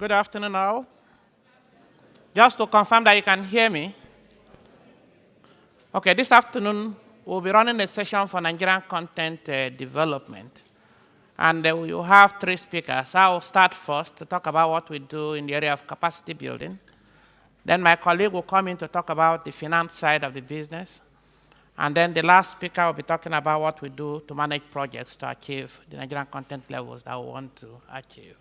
Good afternoon, all. Just to confirm that you can hear me. Okay, this afternoon, we'll be running a session for Nigerian content development. And we'll have three speakers. I'll start first to talk about what we do in the area of capacity building. Then my colleague will come in to talk about the finance side of the business. And then the last speaker will be talking about what we do to manage projects to achieve the Nigerian content levels that we want to achieve.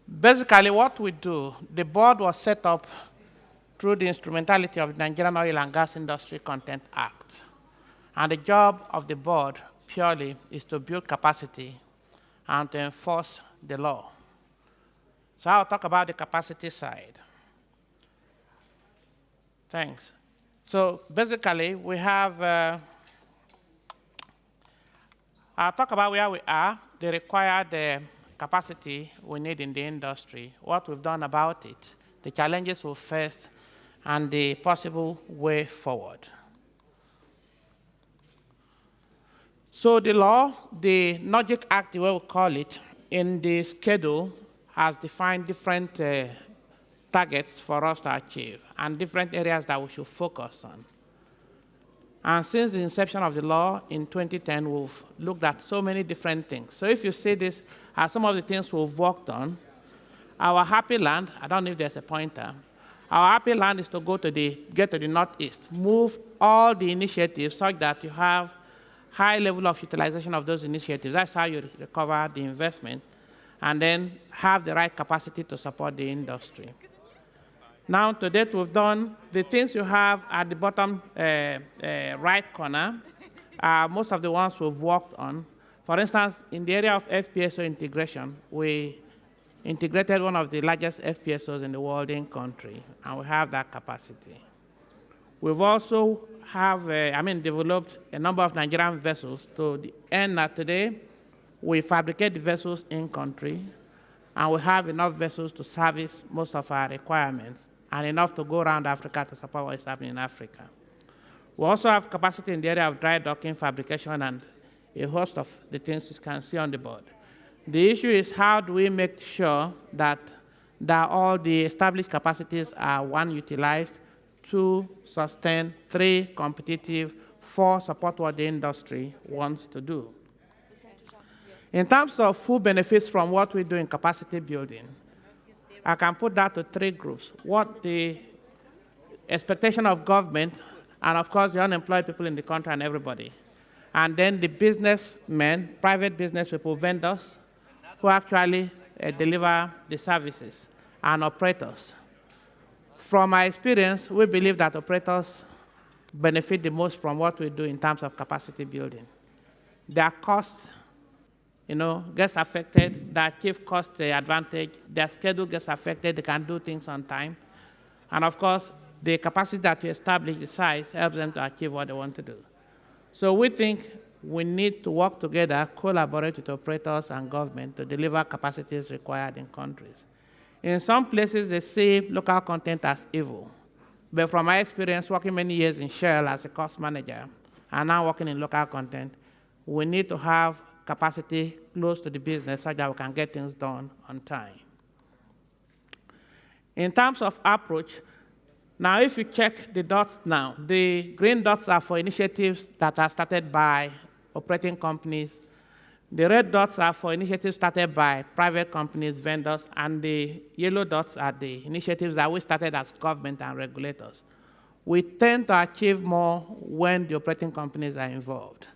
Basically, what we do, the board was set up through the instrumentality of the Nigerian Oil and Gas Industry Content Act. And the job of the board purely is to build capacity and to enforce the law. So I'll talk about the capacity side. Thanks. So basically, we have, I'll talk about where we are, the required capacity we need in the industry, what we've done about it, the challenges we faced, and the possible way forward. So the law, the Logic Act, the way we call it, in the schedule has defined different targets for us to achieve and different areas that we should focus on. And since the inception of the law in 2010, we've looked at so many different things. So if you see this as some of the things we've worked on, our happy land, I don't know if there's a pointer, our happy land is to get to the northeast, move all the initiatives such that you have high level of utilization of those initiatives. That's how you recover the investment, and then have the right capacity to support the industry. Now, to date, we've done the things you have at the bottom right corner are most of the ones we've worked on. For instance, in the area of FPSO integration, we integrated one of the largest FPSOs in the world in country, and we have that capacity. We've also developed a number of Nigerian vessels to the end that today we fabricate the vessels in country, and we have enough vessels to service most of our requirements and enough to go around Africa to support what is happening in Africa. We also have capacity in the area of dry docking, fabrication, and a host of the things you can see on the board. The issue is how do we make sure that all the established capacities are, one, utilized, two, sustain, three, competitive, four, support what the industry wants to do. In terms of who benefits from what we do in capacity building, I can put that to three groups. What the expectation of government, and of course the unemployed people in the country and everybody. And then the businessmen, private business people, vendors, who actually deliver the services, and operators. From my experience, we believe that operators benefit the most from what we do in terms of capacity building. Their costs gets affected, they achieve cost advantage, their schedule gets affected, they can do things on time. And of course, the capacity that you establish, the size, helps them to achieve what they want to do. So we think we need to work together, collaborate with operators and government to deliver capacities required in countries. In some places, they see local content as evil. But from my experience, working many years in Shell as a cost manager, and now working in local content, we need to have capacity close to the business so that we can get things done on time. In terms of approach, now if you check the dots now, the green dots are for initiatives that are started by operating companies. The red dots are for initiatives started by private companies, vendors, and the yellow dots are the initiatives that we started as government and regulators. We tend to achieve more when the operating companies are involved.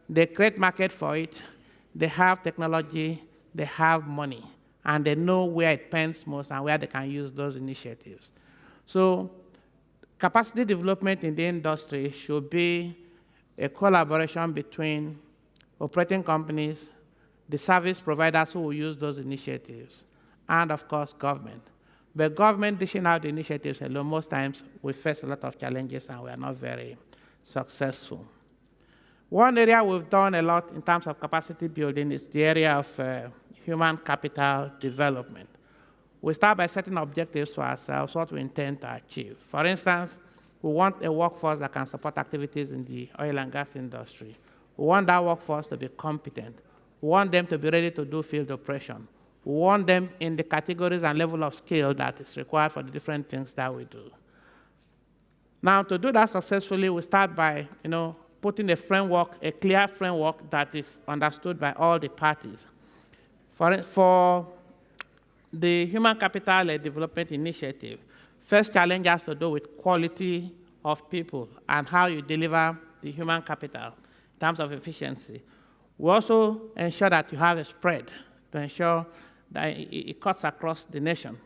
They create market for it, they have technology, they have money, and they know where it pens most and where they can use those initiatives. So capacity development in the industry should be a collaboration between operating companies, the service providers who will use those initiatives, and of course, government. But government dishing out the initiatives alone, most times we face a lot of challenges and we are not very successful. One area we've done a lot in terms of capacity building is the area of human capital development. We start by setting objectives for ourselves, what we intend to achieve. For instance, we want a workforce that can support activities in the oil and gas industry. We want that workforce to be competent. We want them to be ready to do field operation. We want them in the categories and level of skill that is required for the different things that we do. Now, to do that successfully, we start by putting a framework, a clear framework that is understood by all the parties. For the Human Capital Development Initiative, first challenge has to do with quality of people and how you deliver the human capital in terms of efficiency. We also ensure that you have a spread to ensure that it cuts across the nation.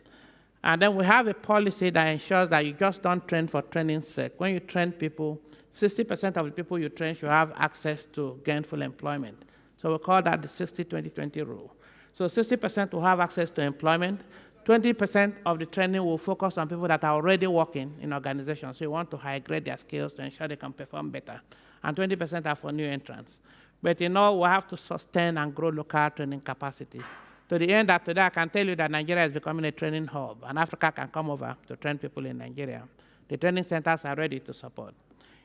And then we have a policy that ensures that you just don't train for training's sake. When you train people, 60% of the people you train should have access to gainful employment. So we call that the 60-20-20 rule. So 60% will have access to employment. 20% of the training will focus on people that are already working in organizations. So you want to high-grade their skills to ensure they can perform better. And 20% are for new entrants. But we have to sustain and grow local training capacity. To the end that today I can tell you that Nigeria is becoming a training hub, and Africa can come over to train people in Nigeria. The training centers are ready to support.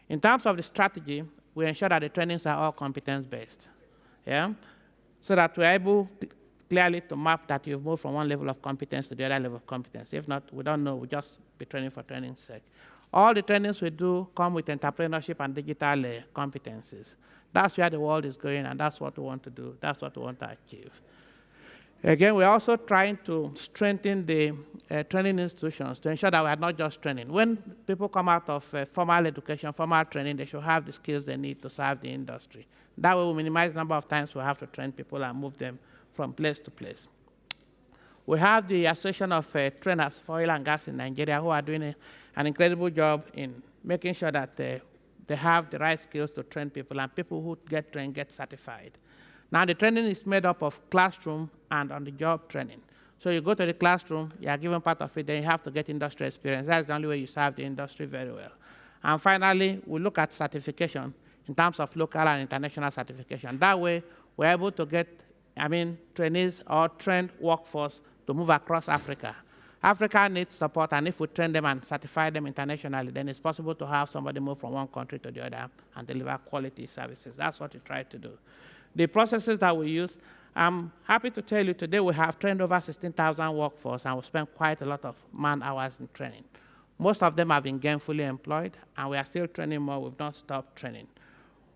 In terms of the strategy, we ensure that the trainings are all competence-based, so that we're able clearly to map that you've moved from one level of competence to the other level of competence. If not, we don't know, we just be training for training's sake. All the trainings we do come with entrepreneurship and digital competencies. That's where the world is going, and that's what we want to do. That's what we want to achieve. Again, we're also trying to strengthen the training institutions to ensure that we are not just training. When people come out of formal education, formal training, they should have the skills they need to serve the industry. That way we minimize the number of times we have to train people and move them from place to place. We have the Association of Trainers for Oil and Gas in Nigeria who are doing an incredible job in making sure that they have the right skills to train people, and people who get trained get certified. Now, the training is made up of classroom and on-the-job training. So you go to the classroom, you are given part of it, then you have to get industry experience. That's the only way you serve the industry very well. And finally, we look at certification in terms of local and international certification. That way, we're able to get, trainees or trained workforce to move across Africa. Africa needs support, and if we train them and certify them internationally, then it's possible to have somebody move from one country to the other and deliver quality services. That's what we try to do. The processes that we use, I'm happy to tell you today we have trained over 16,000 workforce, and we spent quite a lot of man-hours in training. Most of them have been gainfully employed, and we are still training more. We've not stopped training.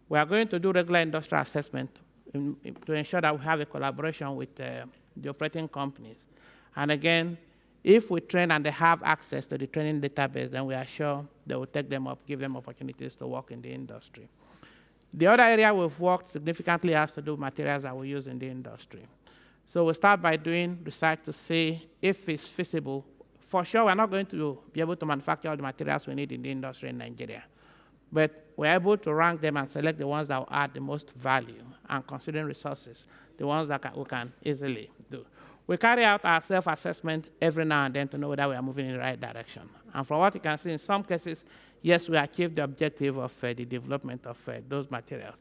We are going to do regular industrial assessment to ensure that we have a collaboration with the operating companies. And again, if we train and they have access to the training database, then we are sure they will take them up, give them opportunities to work in the industry. The other area we've worked significantly has to do with materials that we use in the industry. So we start by doing research to see if it's feasible. For sure, we're not going to be able to manufacture all the materials we need in the industry in Nigeria. But we're able to rank them and select the ones that will add the most value, and considering resources, the ones that we can easily do. We carry out our self-assessment every now and then to know whether we are moving in the right direction. And from what you can see, in some cases, yes, we achieved the objective of the development of those materials.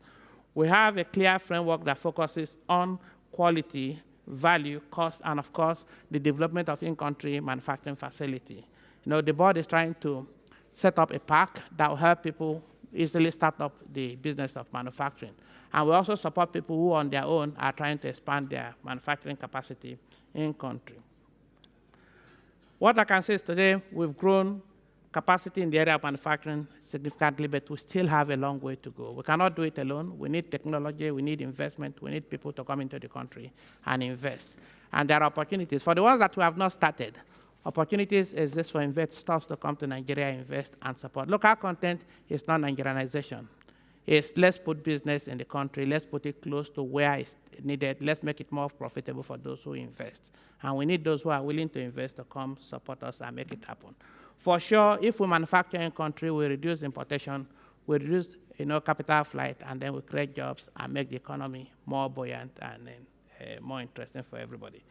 We have a clear framework that focuses on quality, value, cost, and of course, the development of in-country manufacturing facility. The board is trying to set up a park that will help people easily start up the business of manufacturing. And we also support people who on their own are trying to expand their manufacturing capacity in country. What I can say is today we've grown capacity in the area of manufacturing significantly, but we still have a long way to go. We cannot do it alone. We need technology, we need investment, we need people to come into the country and invest. And there are opportunities. For the ones that we have not started, opportunities exist for investors to come to Nigeria, invest, and support. Local content is not Nigerianization. It's let's put business in the country, let's put it close to where it's needed, let's make it more profitable for those who invest. And we need those who are willing to invest to come support us and make it happen. For sure, if we manufacture in country, we reduce importation, we reduce capital flight, and then we create jobs and make the economy more buoyant and more interesting for everybody.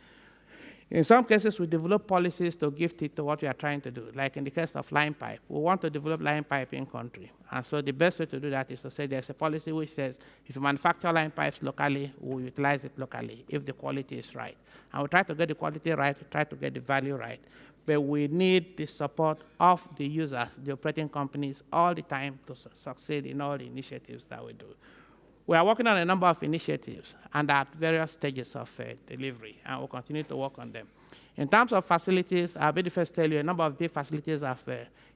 In some cases, we develop policies to gift it to what we are trying to do. Like in the case of line pipe, we want to develop line pipe in country. And so the best way to do that is to say there's a policy which says if you manufacture line pipes locally, we'll utilize it locally if the quality is right. And we try to get the quality right, we try to get the value right. But we need the support of the users, the operating companies, all the time to succeed in all the initiatives that we do. We are working on a number of initiatives and at various stages of delivery, and we'll continue to work on them. In terms of facilities, I'll be the first to tell you a number of big facilities have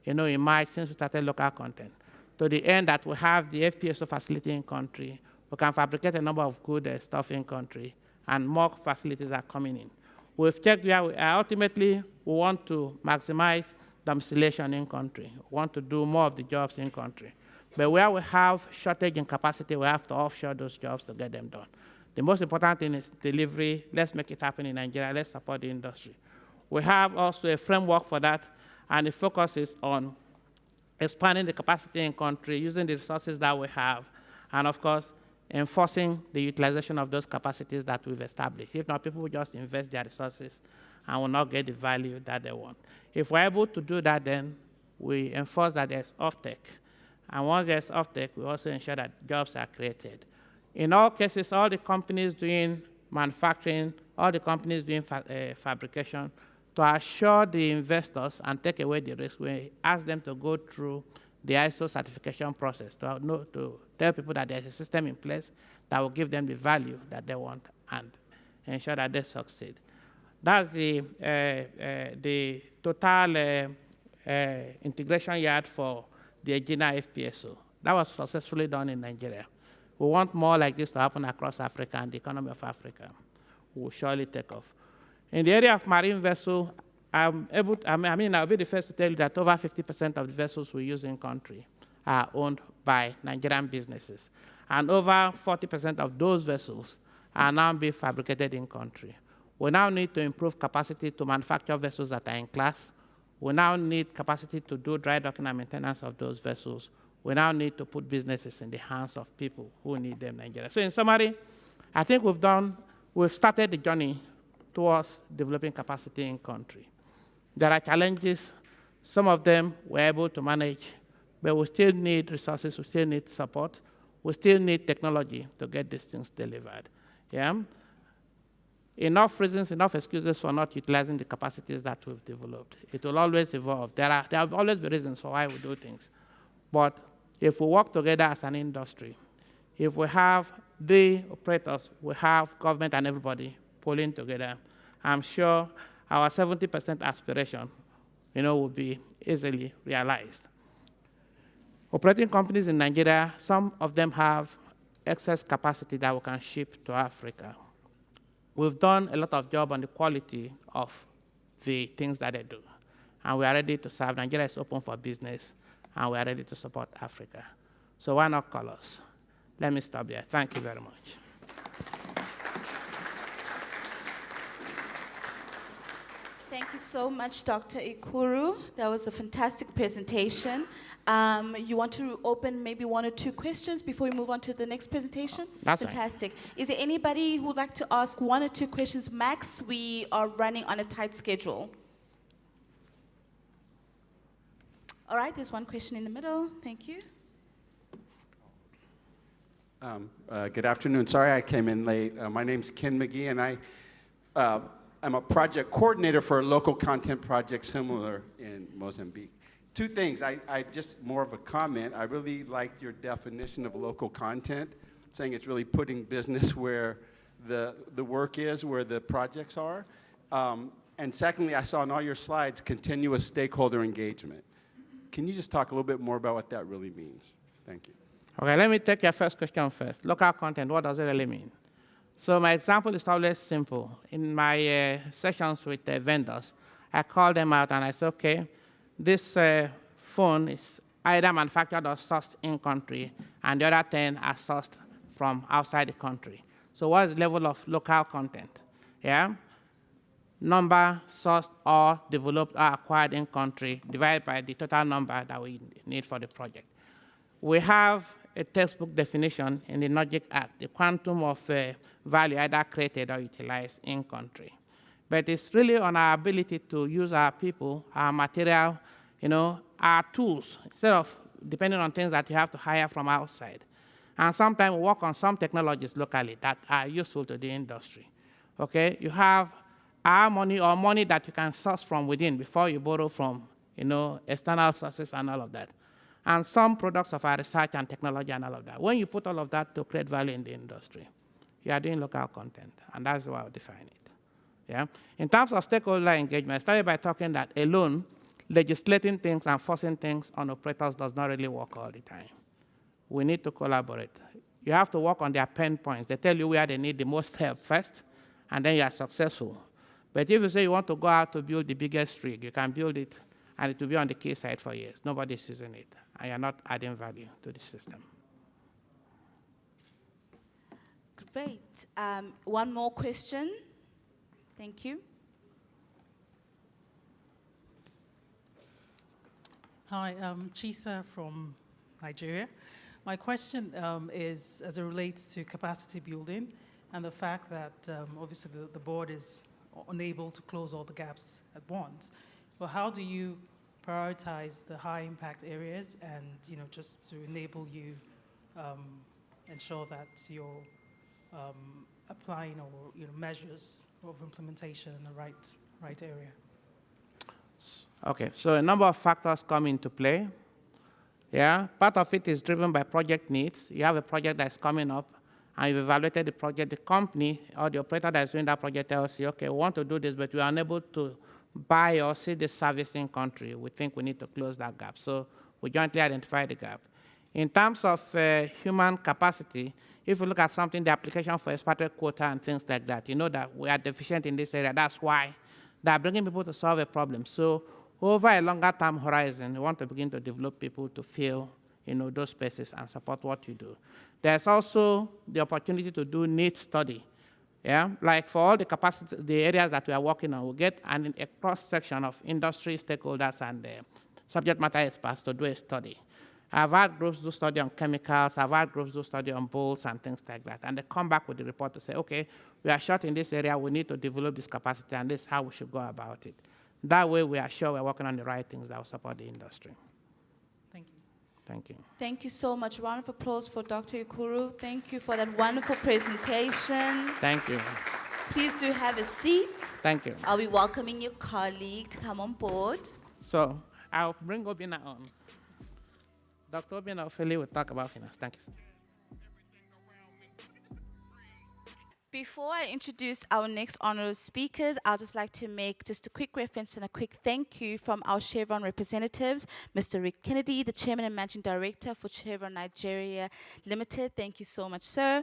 emerged since we started local content. To the end that we have the FPSO facility in country, we can fabricate a number of good stuff in country, and more facilities are coming in. We've checked where we are. Ultimately, we want to maximize domiciliation in country. We want to do more of the jobs in country. But where we have shortage in capacity, we have to offshore those jobs to get them done. The most important thing is delivery. Let's make it happen in Nigeria. Let's support the industry. We have also a framework for that, and the focus is on expanding the capacity in country, using the resources that we have, and of course, enforcing the utilization of those capacities that we've established. If not, people will just invest their resources and will not get the value that they want. If we're able to do that, then we enforce that there's offtake. And once there's offtake, we also ensure that jobs are created. In all cases, all the companies doing manufacturing, all the companies doing fabrication, to assure the investors and take away the risk, we ask them to go through the ISO certification process to tell people that there's a system in place that will give them the value that they want and ensure that they succeed. That's the total integration yard for the Egina FPSO. That was successfully done in Nigeria. We want more like this to happen across Africa, and the economy of Africa will surely take off. In the area of marine vessel, I'll be the first to tell you that over 50% of the vessels we use in country are owned by Nigerian businesses. And over 40% of those vessels are now being fabricated in country. We now need to improve capacity to manufacture vessels that are in class. We now need capacity to do dry docking and maintenance of those vessels. We now need to put businesses in the hands of people who need them in Nigeria. So in summary, I think we've started the journey towards developing capacity in country. There are challenges. Some of them we're able to manage, but we still need resources, we still need support, we still need technology to get these things delivered. Yeah? Enough reasons, enough excuses for not utilizing the capacities that we've developed. It will always evolve. There will always be reasons for why we do things. But if we work together as an industry, if we have the operators, we have government and everybody pulling together, I'm sure our 70% aspiration, will be easily realized. Operating companies in Nigeria, some of them have excess capacity that we can ship to Africa. We've done a lot of job on the quality of the things that they do, and we are ready to serve. Nigeria is open for business, and we are ready to support Africa. So why not call us? Let me stop there. Thank you very much. Thank you so much, Dr. Ikuru. That was a fantastic presentation. You want to open maybe one or two questions before we move on to the next presentation? That's fantastic. Right. Is there anybody who would like to ask one or two questions max? We are running on a tight schedule. All right, there's one question in the middle. Thank you. Good afternoon. Sorry I came in late. My name's Ken McGee, and I'm a project coordinator for a local content project similar in Mozambique. Two things. I just more of a comment. I really liked your definition of local content, saying it's really putting business where the work is, where the projects are. And secondly, I saw on all your slides continuous stakeholder engagement. Can you just talk a little bit more about what that really means? Thank you. Okay, let me take your first question first. Local content, what does it really mean? So my example is always simple. In my sessions with vendors, I call them out and I say, okay, this phone is either manufactured or sourced in country, and the other 10 are sourced from outside the country. So what is the level of local content? Yeah? Number sourced or developed or acquired in country divided by the total number that we need for the project. We have a textbook definition in the Logic Act, the quantum of value either created or utilized in country. But it's really on our ability to use our people, our material, our tools, instead of depending on things that you have to hire from outside. And sometimes we work on some technologies locally that are useful to the industry. Okay, you have our money or money that you can source from within before you borrow from, external sources and all of that. and some products of our research and technology and all of that. When you put all of that to create value in the industry, you are doing local content, and that's how I would define it. Yeah? In terms of stakeholder engagement, I started by talking that alone, legislating things and forcing things on operators does not really work all the time. We need to collaborate. You have to work on their pain points. They tell you where they need the most help first, and then you are successful. But if you say you want to go out to build the biggest rig, you can build it, and it will be on the quayside for years. Nobody's using it, and you're not adding value to the system. Great. One more question. Thank you. Hi, I'm Chisa from Nigeria. My question is as it relates to capacity building and the fact that obviously the board is unable to close all the gaps at once. But how do you prioritize the high impact areas and just to enable you ensure that you're applying or measures of implementation in the right area? Okay, so a number of factors come into play. Yeah, part of it is driven by project needs. You have a project that's coming up, and you've evaluated the project. The company or the operator that's doing that project tells you, okay, we want to do this, but we are unable to buy or see the service in country. We think we need to close that gap. So we jointly identify the gap. In terms of human capacity, if you look at something, the application for expatriate quota and things like that, you know that we are deficient in this area. That's why they are bringing people to solve a problem. So over a longer term horizon, we want to begin to develop people to fill those spaces and support what you do. There's also the opportunity to do needs study. Yeah, like for all the capacity, the areas that we are working on, we get a cross-section of industry stakeholders and subject matter experts to do a study. I've had groups do study on chemicals, I've had groups do study on bolts and things like that, and they come back with the report to say, okay, we are short in this area, we need to develop this capacity, and this is how we should go about it. That way, we are sure we're working on the right things that will support the industry. Thank you. Thank you. Thank you so much. Round of applause for Dr. Ikuru. Thank you for that wonderful presentation. Thank you. Please do have a seat. Thank you. I'll be welcoming your colleague to come on board. So I'll bring Obina on. Dr. Obina Ofeli will talk about finance. Thank you. Before I introduce our next honorable speakers, I'd just like to make just a quick reference and a quick thank you from our Chevron representatives, Mr. Rick Kennedy, the Chairman and Managing Director for Chevron Nigeria Limited. Thank you so much, sir.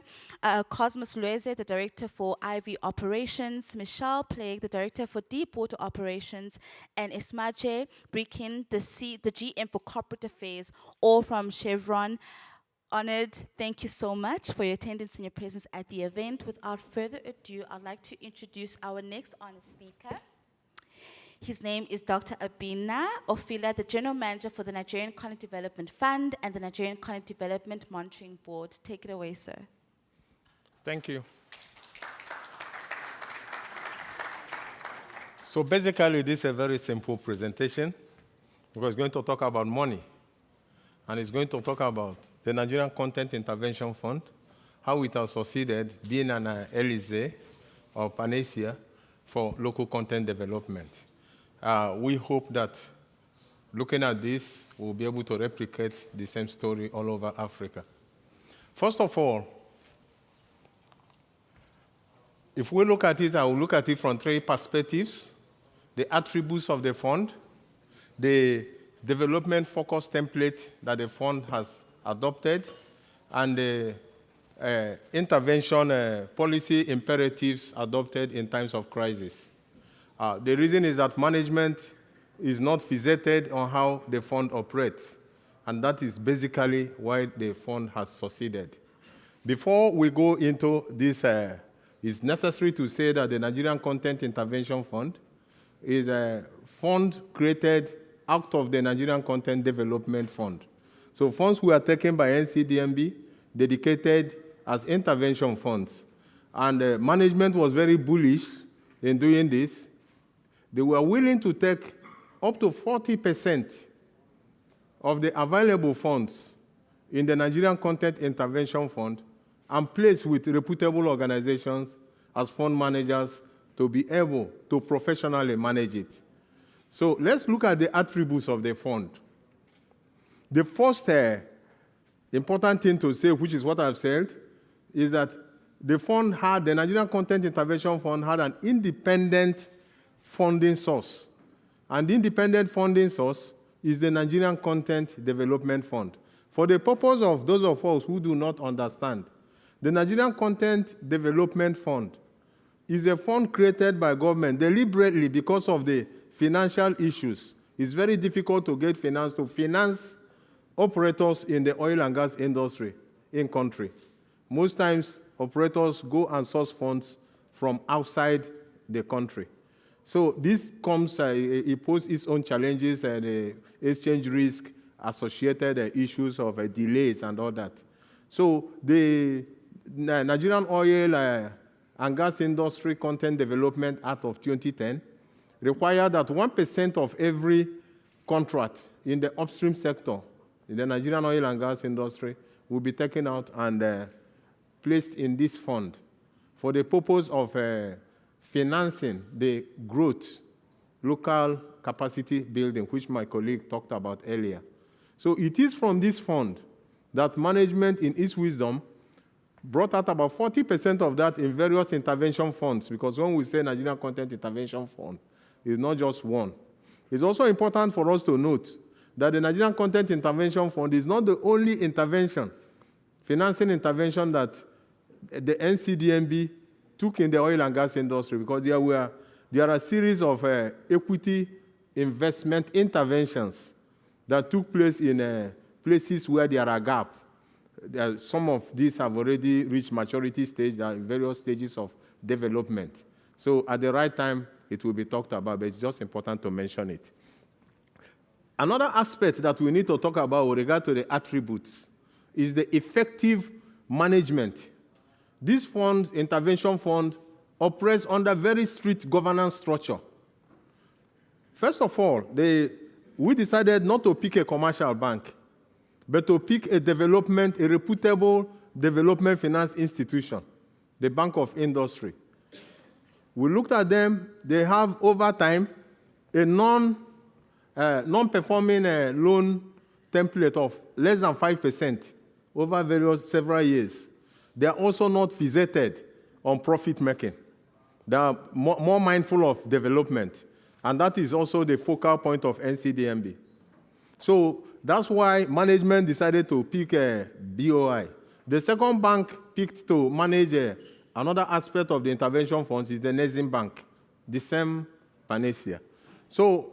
Cosmos Lueze, the Director for IV Operations, Michelle Plague, the Director for Deepwater Operations, and Ismaje Brikin, the GM for Corporate Affairs, all from Chevron. Honored, thank you so much for your attendance and your presence at the event. Without further ado, I'd like to introduce our next honored speaker. His name is Dr. Obina Ofila, the General Manager for the Nigerian Content Development Fund and the Nigerian Content Development Monitoring Board. Take it away, sir. Thank you. So basically, this is a very simple presentation because it's going to talk about money. And it's going to talk about the Nigerian Content Intervention Fund, how it has succeeded being an Elysee or panacea for local content development. We hope that looking at this, we'll be able to replicate the same story all over Africa. First of all, if we look at it, I will look at it from three perspectives: the attributes of the fund, the development focus template that the fund has adopted, and the intervention policy imperatives adopted in times of crisis. The reason is that management is not fixated on how the fund operates, and that is basically why the fund has succeeded. Before we go into this, it's necessary to say that the Nigerian Content Intervention Fund is a fund created out of the Nigerian Content Development Fund. So funds were taken by NCDMB, dedicated as intervention funds. And management was very bullish in doing this. They were willing to take up to 40% of the available funds in the Nigerian Content Intervention Fund and place with reputable organizations as fund managers to be able to professionally manage it. So let's look at the attributes of the fund. The first important thing to say, which is what I've said, is that the Nigerian Content Intervention Fund had an independent funding source. And the independent funding source is the Nigerian Content Development Fund. For the purpose of those of us who do not understand, the Nigerian Content Development Fund is a fund created by government deliberately because of the financial issues. It's very difficult to get finance to finance operators in the oil and gas industry in country. Most times, operators go and source funds from outside the country. So this comes, it poses its own challenges and exchange risk, associated issues of delays and all that. So the Nigerian Oil and Gas Industry Content Development Act of 2010 required that 1% of every contract in the upstream sector, in the Nigerian oil and gas industry, will be taken out and placed in this fund for the purpose of financing the growth, local capacity building, which my colleague talked about earlier. So it is from this fund that management, in its wisdom, brought out about 40% of that in various intervention funds, because when we say Nigerian Content Intervention Fund, it's not just one. It's also important for us to note that the Nigerian Content Intervention Fund is not the only intervention, financing intervention that the NCDMB took in the oil and gas industry, because there are a series of equity investment interventions that took place in places where there are gaps. Some of these have already reached maturity stage, they are in various stages of development. So at the right time, it will be talked about, but it's just important to mention it. Another aspect that we need to talk about with regard to the attributes is the effective management. This fund, intervention fund, operates under very strict governance structure. First of all, we decided not to pick a commercial bank, but to pick a reputable development finance institution, the Bank of Industry. We looked at them. They have, over time, a non-performing loan template of less than 5% over several years. They are also not fixated on profit making. They are more mindful of development. And that is also the focal point of NCDMB. So that's why management decided to pick a BOI. The second bank picked to manage another aspect of the intervention funds is the Nigerian Bank, the same panacea. So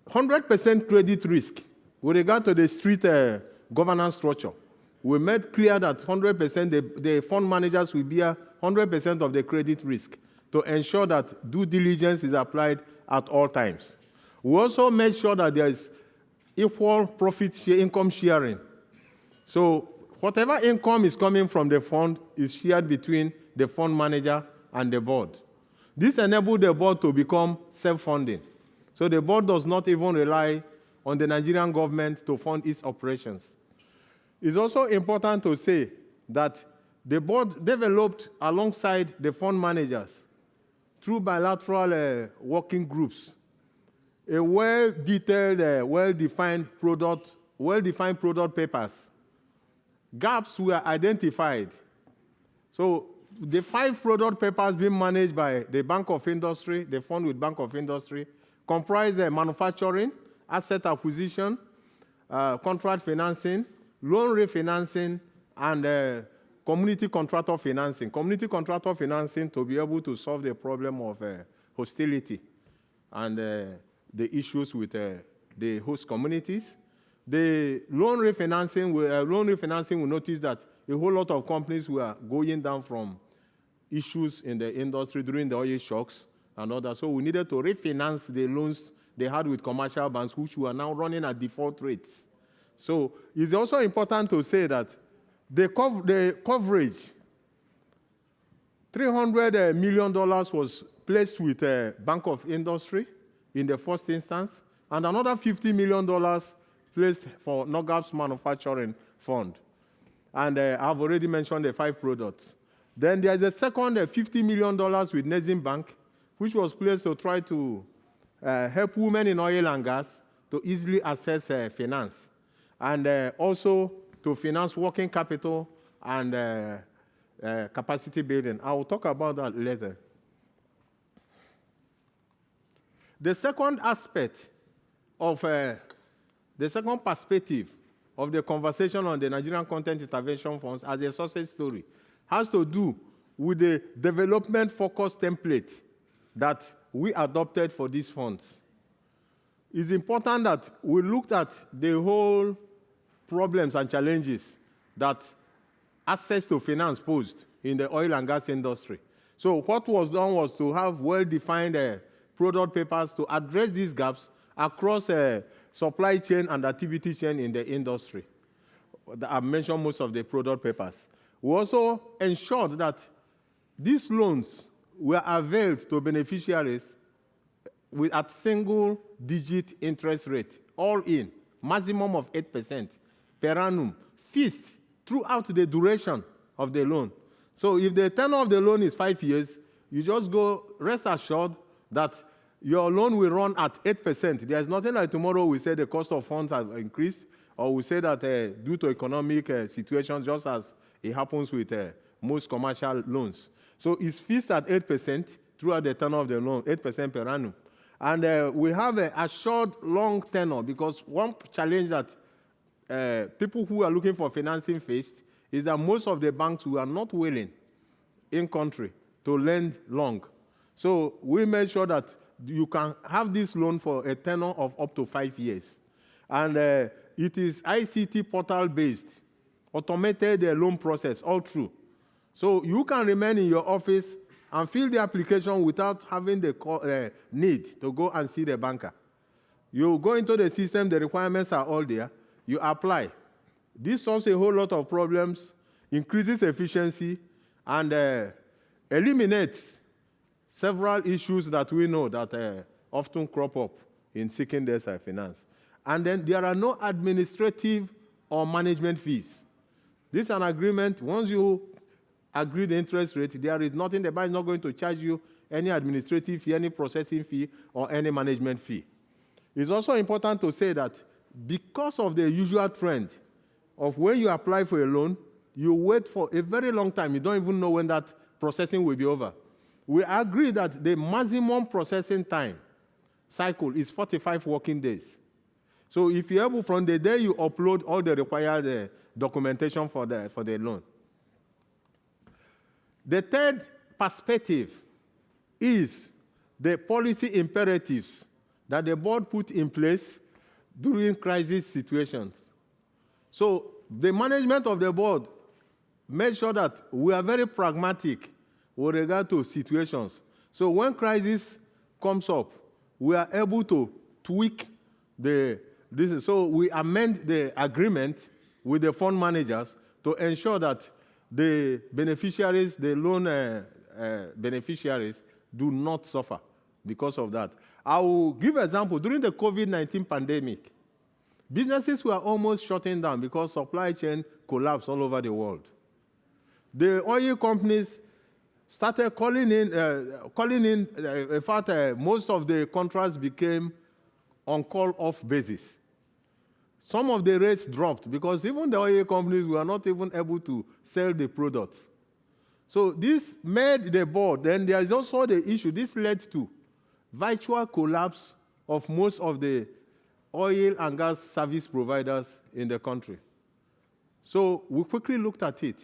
100% credit risk with regard to the strict governance structure. We made clear that 100%, the fund managers will bear 100% of the credit risk to ensure that due diligence is applied at all times. We also made sure that there is equal income sharing. So whatever income is coming from the fund is shared between the fund manager and the board. This enabled the board to become self-funding. So the board does not even rely on the Nigerian government to fund its operations. It's also important to say that the board developed alongside the fund managers through bilateral working groups a well-detailed, well-defined product papers. Gaps were identified. So the 5 product papers being managed by the Bank of Industry, the fund with Bank of Industry, comprise manufacturing, asset acquisition, contract financing, loan refinancing, and community contractor financing. Community contractor financing to be able to solve the problem of hostility and the issues with the host communities. The loan refinancing, we noticed that a whole lot of companies were going down from issues in the industry during the oil shocks and others. So we needed to refinance the loans they had with commercial banks, which were now running at default rates. So it's also important to say that the coverage, $300 million was placed with Bank of Industry in the first instance, and another $50 million placed for NOGAP's manufacturing fund. And I've already mentioned the 5 products. Then there's a second $50 million with Nigerian Bank, which was placed to try to help women in oil and gas to easily access finance. and also to finance working capital and capacity building. I will talk about that later. The second aspect of, the second perspective of the conversation on the Nigerian Content Intervention Funds as a success story has to do with the development-focused template that we adopted for these funds. It's important that we looked at the whole problems and challenges that access to finance posed in the oil and gas industry. So what was done was to have well-defined product papers to address these gaps across supply chain and activity chain in the industry. I've mentioned most of the product papers. We also ensured that these loans were availed to beneficiaries at single-digit interest rate, all in, maximum of 8% per annum, fixed throughout the duration of the loan. So if the tenure of the loan is 5 years, you just go rest assured that your loan will run at 8%. There's nothing like tomorrow we say the cost of funds have increased, or we say that due to economic situation, just as it happens with most commercial loans. So it's fixed at 8% throughout the tenure of the loan, 8% per annum. And we have a assured long tenure, because one challenge that people who are looking for financing faced is that most of the banks who are not willing in country to lend long. So we made sure that you can have this loan for a tenure of up to 5 years. And it is ICT portal based, automated loan process all through. So you can remain in your office and fill the application without having the need to go and see the banker. You go into the system, the requirements are all there, you apply. This solves a whole lot of problems, increases efficiency, and eliminates several issues that we know that often crop up in seeking this finance. And then there are no administrative or management fees. This is an agreement. Once you agree the interest rate, there is nothing, the bank is not going to charge you any administrative fee, any processing fee, or any management fee. It's also important to say that because of the usual trend of when you apply for a loan, you wait for a very long time. You don't even know when that processing will be over. We agree that the maximum processing time cycle is 45 working days. So if you're able, from the day you upload all the required documentation for the loan. The third perspective is the policy imperatives that the board put in place during crisis situations. So the management of the board made sure that we are very pragmatic with regard to situations. So when crisis comes up, we are able to tweak this. So we amend the agreement with the fund managers to ensure that the beneficiaries, the loan beneficiaries, do not suffer because of that. I will give an example. During the COVID-19 pandemic, businesses were almost shutting down because supply chain collapsed all over the world. The oil companies started calling in. In fact, most of the contracts became on call-off basis. Some of the rates dropped because even the oil companies were not even able to sell the products. So this made the board. Then there is also the issue. This led to virtual collapse of most of the oil and gas service providers in the country. So we quickly looked at it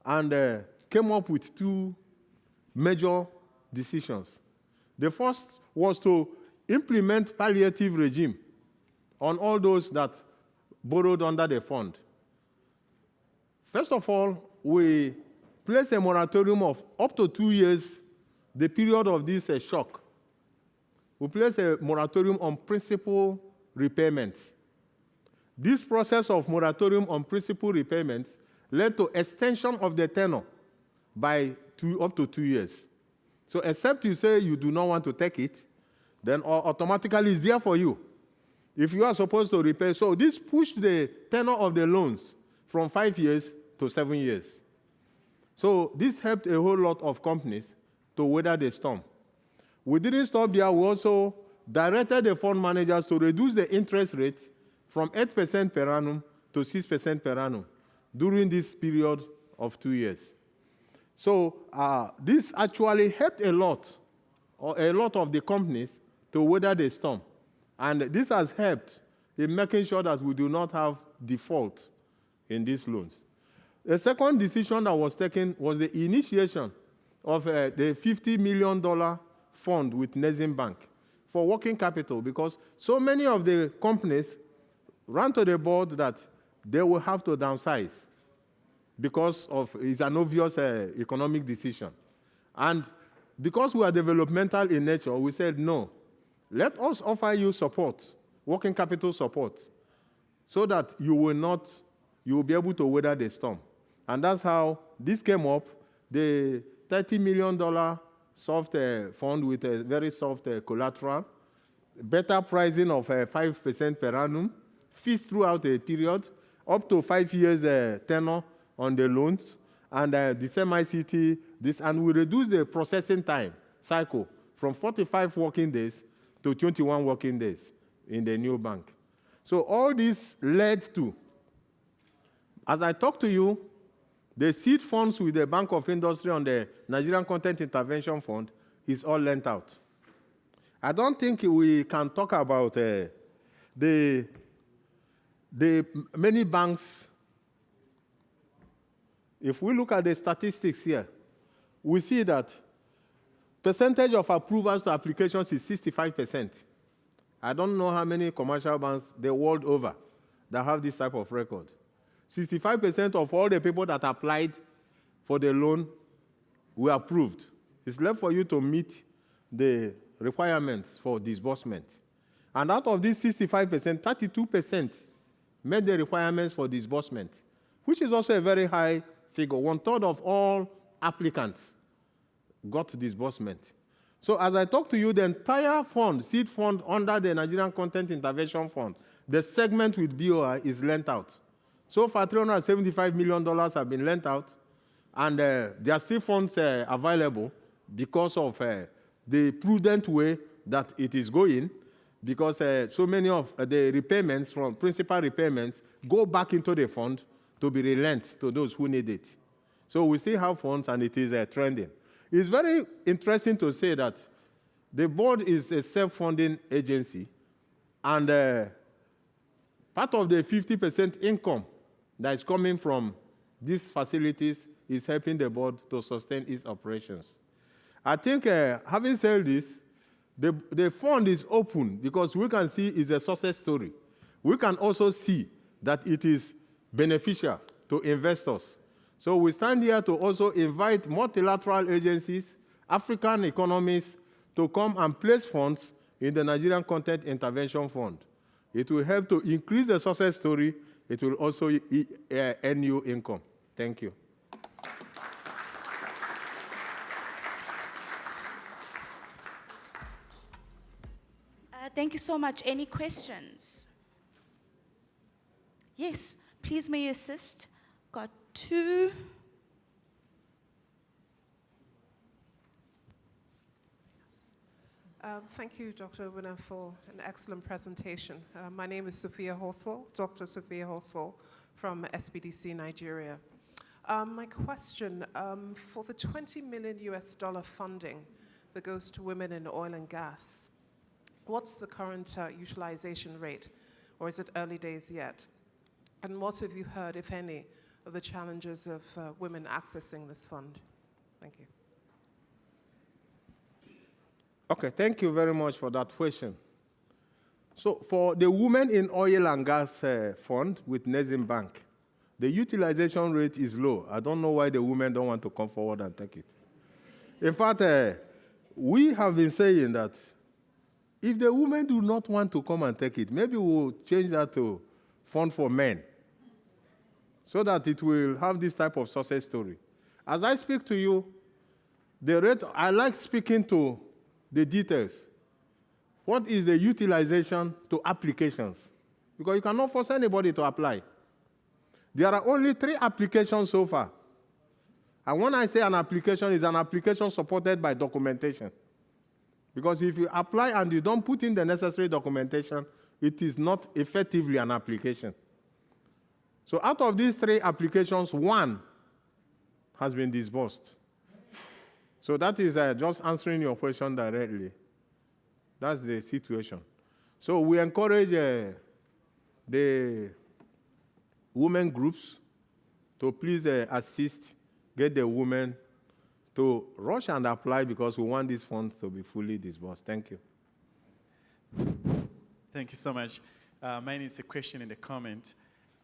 and came up with two major decisions. The first was to implement palliative regime on all those that borrowed under the fund. First of all, we placed a moratorium of up to 2 years, the period of this shock. We placed a moratorium on principal repayments. This process of moratorium on principal repayments led to extension of the tenor by up to 2 years. So except you say you do not want to take it, then automatically it's there for you. If you are supposed to repay, so this pushed the tenor of the loans from 5 years to 7 years. So this helped a whole lot of companies to weather the storm. We didn't stop there. We also directed the fund managers to reduce the interest rate from 8% per annum to 6% per annum during this period of 2 years. So this actually helped a lot of the companies to weather the storm. And this has helped in making sure that we do not have default in these loans. The second decision that was taken was the initiation of the $50 million fund with Nigerian Bank for working capital, because so many of the companies ran to the board that they will have to downsize because of it's an obvious economic decision. And because we are developmental in nature, we said, no, let us offer you support, working capital support, so that you will be able to weather the storm. And that's how this came up, the $30 million soft fund with a very soft collateral, better pricing of 5% per annum, fees throughout a period, up to 5 years tenor on the loans, and the semi-city, and we reduce the processing time cycle from 45 working days to 21 working days in the new bank. So all this led to, as I talk to you, the seed funds with the Bank of Industry on the Nigerian Content Intervention Fund is all lent out. I don't think we can talk about the many banks. If we look at the statistics here, we see that percentage of approvals to applications is 65%. I don't know how many commercial banks the world over that have this type of record. 65% of all the people that applied for the loan were approved. It's left for you to meet the requirements for disbursement. And out of this 65%, 32% met the requirements for disbursement, which is also a very high figure. 1/3 of all applicants got disbursement. So as I talk to you, the entire fund, seed fund under the Nigerian Content Intervention Fund, the segment with BOI is lent out. So far, $375 million have been lent out, and there are still funds available because of the prudent way that it is going, because so many of the repayments from principal repayments go back into the fund to be relent to those who need it. So we still have funds, and it is trending. It's very interesting to say that the board is a self-funding agency, and part of the 50% income that is coming from these facilities is helping the board to sustain its operations. I think, having said this, the fund is open because we can see it's a success story. We can also see that it is beneficial to investors. So we stand here to also invite multilateral agencies, African economies, to come and place funds in the Nigerian Content Intervention Fund. It will help to increase the success story. It will also earn you income. Thank you. Thank you so much. Any questions? Yes, please may you assist. Got 2. Thank you, Dr. Obuna, for an excellent presentation. My name is Sophia Horswell, Dr. Sophia Horswell from SBDC Nigeria. My question, for the $20 million funding that goes to women in oil and gas, what's the current utilization rate, or is it early days yet? And what have you heard, if any, of the challenges of women accessing this fund? Thank you. Okay, thank you very much for that question. So for the Women in Oil and Gas Fund with Nigerian Bank, the utilization rate is low. I don't know why the women don't want to come forward and take it. In fact, we have been saying that if the women do not want to come and take it, maybe we'll change that to Fund for Men, so that it will have this type of success story. As I speak to you, the rate, I like speaking to the details. What is the utilization to applications? Because you cannot force anybody to apply. There are only 3 applications so far. And when I say an application, it's an application supported by documentation. Because if you apply and you don't put in the necessary documentation, it is not effectively an application. So out of these 3 applications, 1 has been disbursed. So that is just answering your question directly. That's the situation. So we encourage the women groups to please assist, get the women to rush and apply because we want these funds to be fully disbursed. Thank you. Thank you so much. Mine is a question and a comment.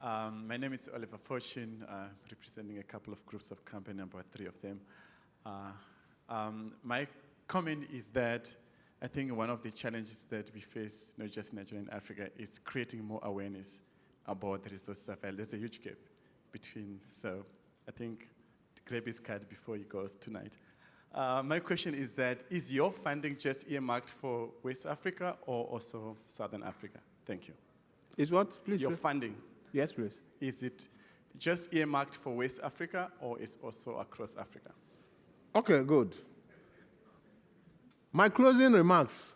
My name is Oliver Fortune, representing a couple of groups of company, about 3 of them. My comment is that I think one of the challenges that we face, not just in Nigeria and Africa, is creating more awareness about the resources available. There's a huge gap between, so I think grab his card before he goes tonight. My question is that, is your funding just earmarked for West Africa or also Southern Africa? Thank you. Is what, please? Your funding. Yes, please. Is it just earmarked for West Africa or is also across Africa? Okay, good. My closing remarks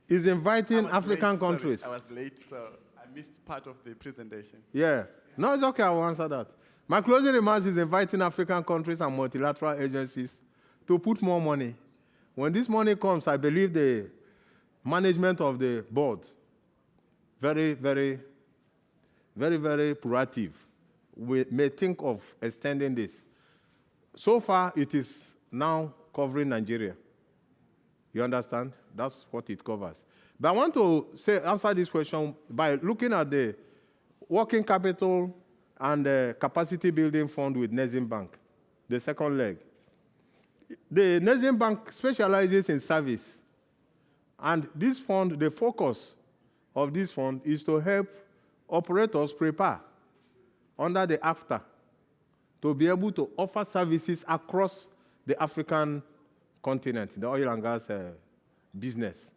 is inviting African countries. I was late, so I missed part of the presentation. Yeah. No, it's okay. I will answer that. My closing remarks is inviting African countries and multilateral agencies to put more money. When this money comes, I believe the management of the board, very, very, very, very proactive, we may think of extending this. So far, it is now covering Nigeria. You understand? That's what it covers. But I want to answer this question by looking at the working capital and the capacity building fund with Nezim Bank, the second leg. The Nezim Bank specializes in service. And this fund, the focus of this fund is to help operators prepare under the AFTA to be able to offer services across the African continent, the oil and gas business.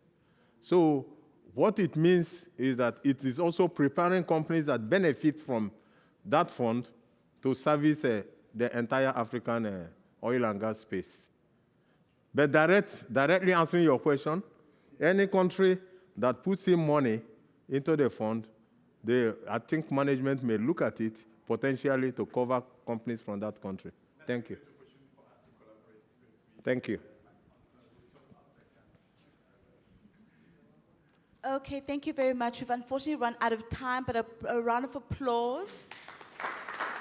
So what it means is that it is also preparing companies that benefit from that fund to service the entire African oil and gas space. But directly answering your question, any country that puts in money into the fund, I think management may look at it potentially to cover companies from that country. Thank you. Thank you. Okay, thank you very much. We've unfortunately run out of time, but a round of applause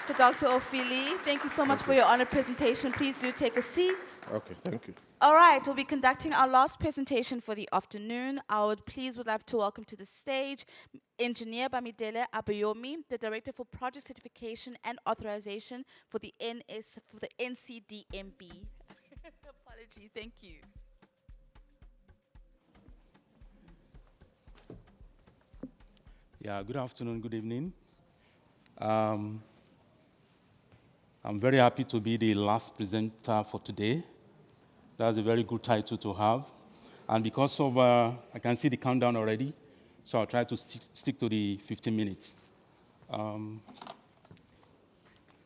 for Dr. Ofili. Thank you so much for your honored presentation. Please do take a seat. Okay, thank you. All right, we'll be conducting our last presentation for the afternoon. I would like to welcome to the stage Engineer Bamidele Abayomi, the Director for Project Certification and Authorization for the NCDMB. Apologies, thank you. Yeah, good afternoon, good evening. I'm very happy to be the last presenter for today. That's a very good title to have. And because of, I can see the countdown already, so I'll try to stick to the 15 minutes.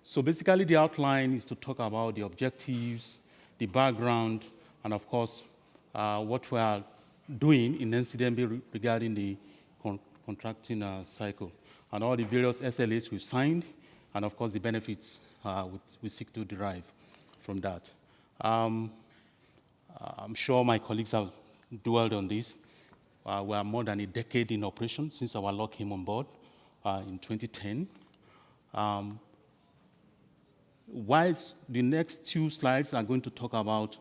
So basically the outline is to talk about the objectives, the background, and of course, what we are doing in NCDMB regarding the contracting cycle, and all the various SLAs we've signed, and of course the benefits we seek to derive from that. I'm sure my colleagues have dwelled on this. We are more than a decade in operation since our law came on board in 2010. Whilst the next 2 slides are going to talk about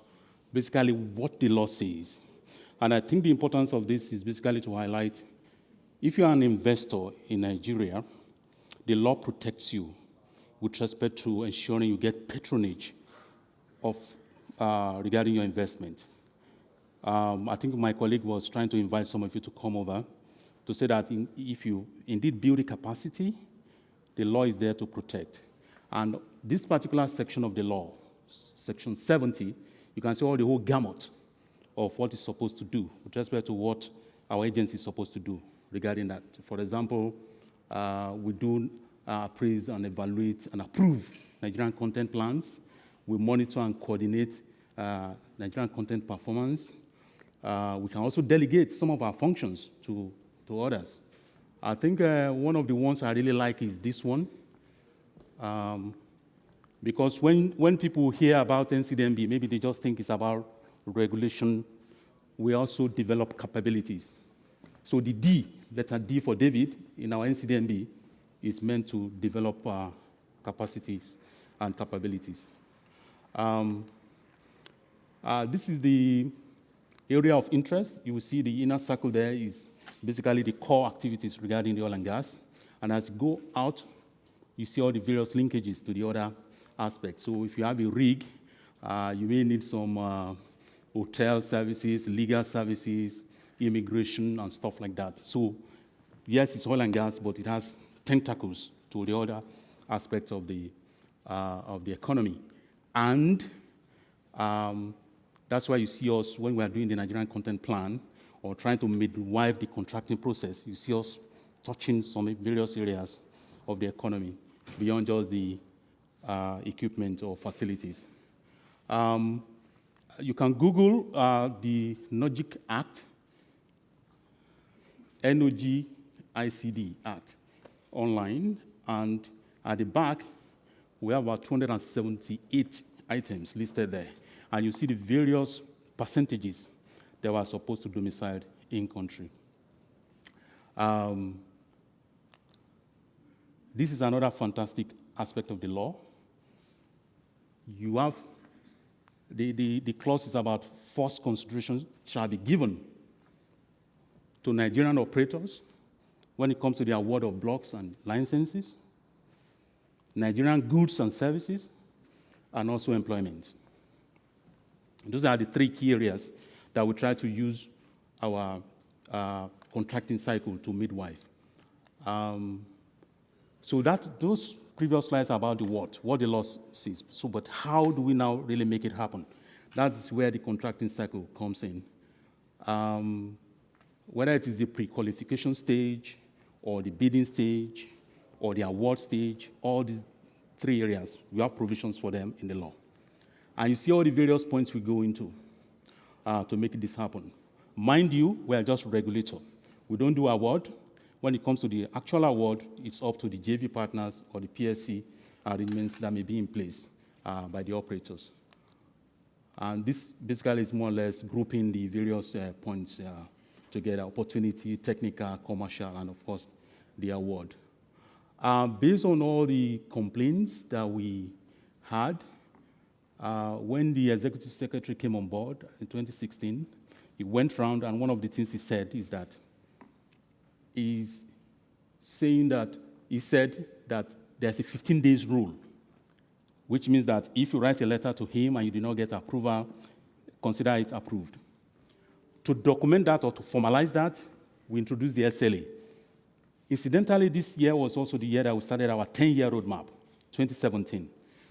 basically what the law says. And I think the importance of this is basically to highlight, if you are an investor in Nigeria, the law protects you with respect to ensuring you get patronage of regarding your investment. I think my colleague was trying to invite some of you to come over to say that if you indeed build a capacity, the law is there to protect. And this particular section of the law, section 70, you can see all the whole gamut of what it's supposed to do with respect to what our agency is supposed to do regarding that. For example, we do appraise and evaluate and approve Nigerian content plans. We monitor and coordinate Nigerian content performance. We can also delegate some of our functions to others. I think one of the ones I really like is this one. Because when people hear about NCDMB, maybe they just think it's about regulation. We also develop capabilities. So the D, letter D for David, in our NCDMB, is meant to develop capacities and capabilities. This is the area of interest. You will see the inner circle there is basically the core activities regarding the oil and gas. And as you go out, you see all the various linkages to the other aspects. So if you have a rig, you may need some hotel services, legal services, immigration, and stuff like that. So yes, it's oil and gas, but it has tentacles to the other aspects of the economy. And that's why you see us, when we are doing the Nigerian content plan, or trying to midwife the contracting process, you see us touching some various areas of the economy beyond just the equipment or facilities. You can Google the NOGIC Act, NOGICD Act, online, and at the back, we have about 278 items listed there. And you see the various percentages that were supposed to domicile in country. This is another fantastic aspect of the law. You have the clause is about first consideration shall be given to Nigerian operators when it comes to the award of blocks and licenses, Nigerian goods and services, and also employment. Those are the three key areas that we try to use our contracting cycle to midwife. So those previous slides are about the what the law says. So, but how do we now really make it happen? That's where the contracting cycle comes in. Whether it is the pre-qualification stage, or the bidding stage, or the award stage, all these three areas, we have provisions for them in the law. And you see all the various points we go into to make this happen. Mind you, we are just regulator. We don't do award. When it comes to the actual award, it's up to the JV partners or the PSC arrangements that may be in place by the operators. And this basically is more or less grouping the various points together: opportunity, technical, commercial, and of course, the award. Based on all the complaints that we had, when the executive secretary came on board in 2016, he went around, and one of the things he said is that he said that there's a 15 days rule, which means that if you write a letter to him and you do not get approval, consider it approved. To document that or to formalize that, we introduced the SLA. Incidentally, this year was also the year that we started our 10-year roadmap, 2017.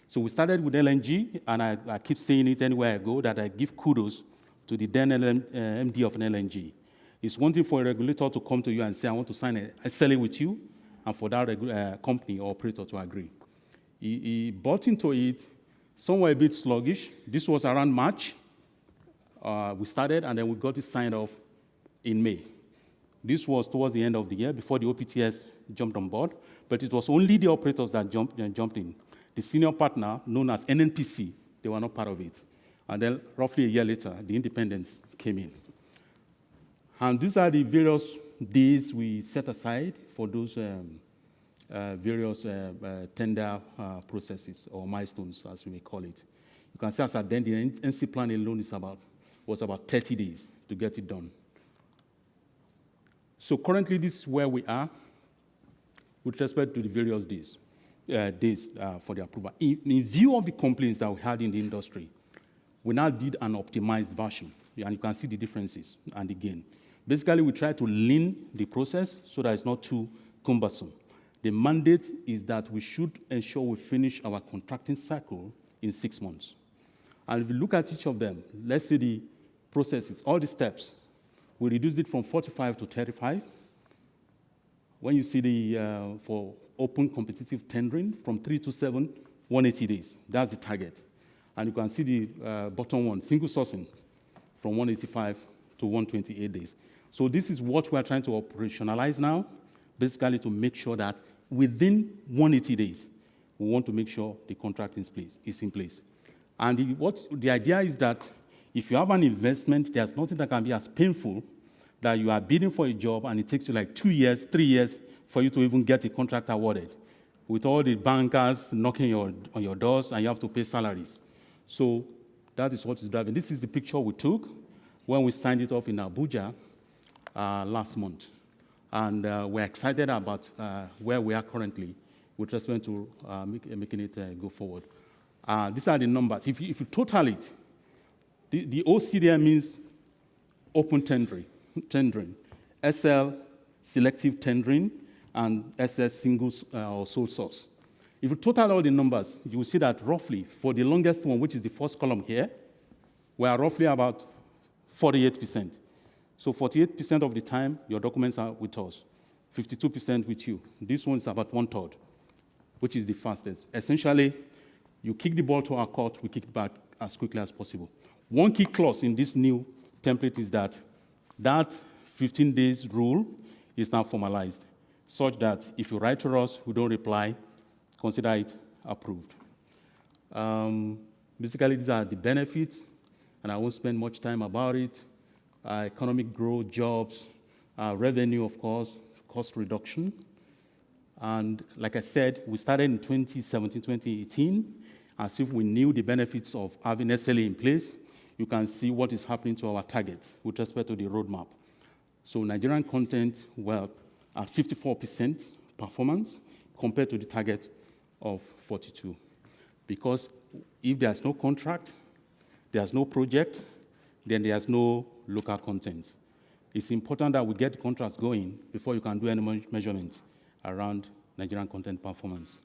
So we started with LNG, and I keep saying it anywhere I go, that I give kudos to the then MD of an LNG. It's one thing for a regulator to come to you and say, I want to sign a SLA with you, and for that company or operator to agree. He bought into it, somewhere a bit sluggish. This was around March. We started, and then we got it signed off in May. This was towards the end of the year, before the OPTS jumped on board, but it was only the operators that jumped in. The senior partner, known as NNPC, they were not part of it. And then roughly a year later, the independents came in. And these are the various days we set aside for those various tender processes, or milestones, as we may call it. You can see as at then, the NC plan alone was about 30 days to get it done. So currently, this is where we are with respect to the various days for the approval. In view of the complaints that we had in the industry, we now did an optimized version, and you can see the differences and the gain. Basically, we try to lean the process so that it's not too cumbersome. The mandate is that we should ensure we finish our contracting cycle in 6 months. And if you look at each of them, let's see the processes, all the steps, we reduced it from 45 to 35. When you see the, for open competitive tendering, from 3 to 7, 180 days. That's the target. And you can see the bottom one, single sourcing, from 185 to 128 days. So this is what we're trying to operationalize now, basically to make sure that within 180 days, we want to make sure the contract is in place. And the idea is that if you have an investment, there's nothing that can be as painful that you are bidding for a job and it takes you like 2 years, 3 years for you to even get a contract awarded, with all the bankers knocking on your doors and you have to pay salaries. So that is what is driving. This is the picture we took when we signed it off in Abuja last month. And we're excited about where we are currently with respect to making it go forward. These are the numbers. If you total it, the OC there means open tendering, SL selective tendering, and SS single or sole source. If you total all the numbers, you will see that roughly for the longest one, which is the first column here, we are roughly about 48%. So 48% of the time, your documents are with us, 52% with you. This one is about 1/3, which is the fastest. Essentially, you kick the ball to our court, we kick it back as quickly as possible. One key clause in this new template is that 15 days rule is now formalized, such that if you write to us, we don't reply, consider it approved. Basically, these are the benefits, and I won't spend much time about it. Economic growth, jobs, revenue, of course, cost reduction. And like I said, we started in 2017, 2018, as if we knew the benefits of having SLA in place. You can see what is happening to our targets with respect to the roadmap. So Nigerian content were at 54% performance compared to the target of 42. Because if there's no contract, there's no project, then there's no local content. It's important that we get the contracts going before you can do any measurement around Nigerian content performance.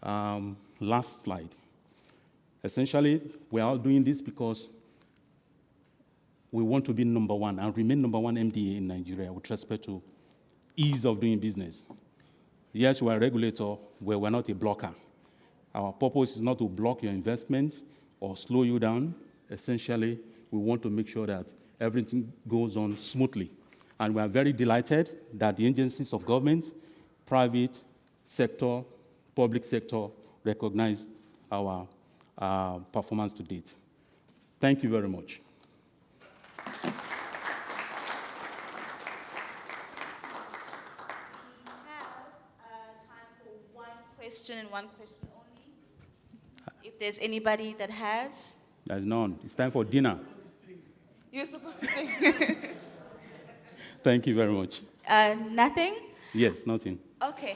Last slide. Essentially, we are all doing this because we want to be number one and remain number one MDA in Nigeria with respect to ease of doing business. Yes, we are a regulator, but we're not a blocker. Our purpose is not to block your investment or slow you down. Essentially, we want to make sure that everything goes on smoothly. And we are very delighted that the agencies of government, private sector, public sector, recognize our performance to date. Thank you very much. Question and one question only. If there's anybody that has. There's none. It's time for dinner. You're supposed to sing. Thank you very much. Nothing? Yes, nothing. Okay.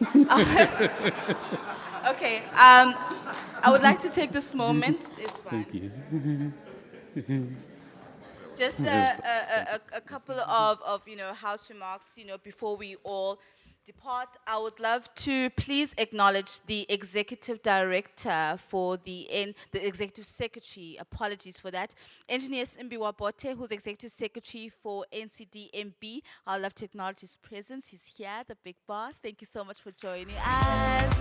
Okay. I would like to take this moment. It's fine. Thank you. Just a couple of house remarks, before we all depart. I would love to please acknowledge the executive director for the executive secretary. Apologies for that. Engineer Simbiwa Bote, who's executive secretary for NCDMB. I'd love to acknowledge his presence. He's here, the big boss. Thank you so much for joining us.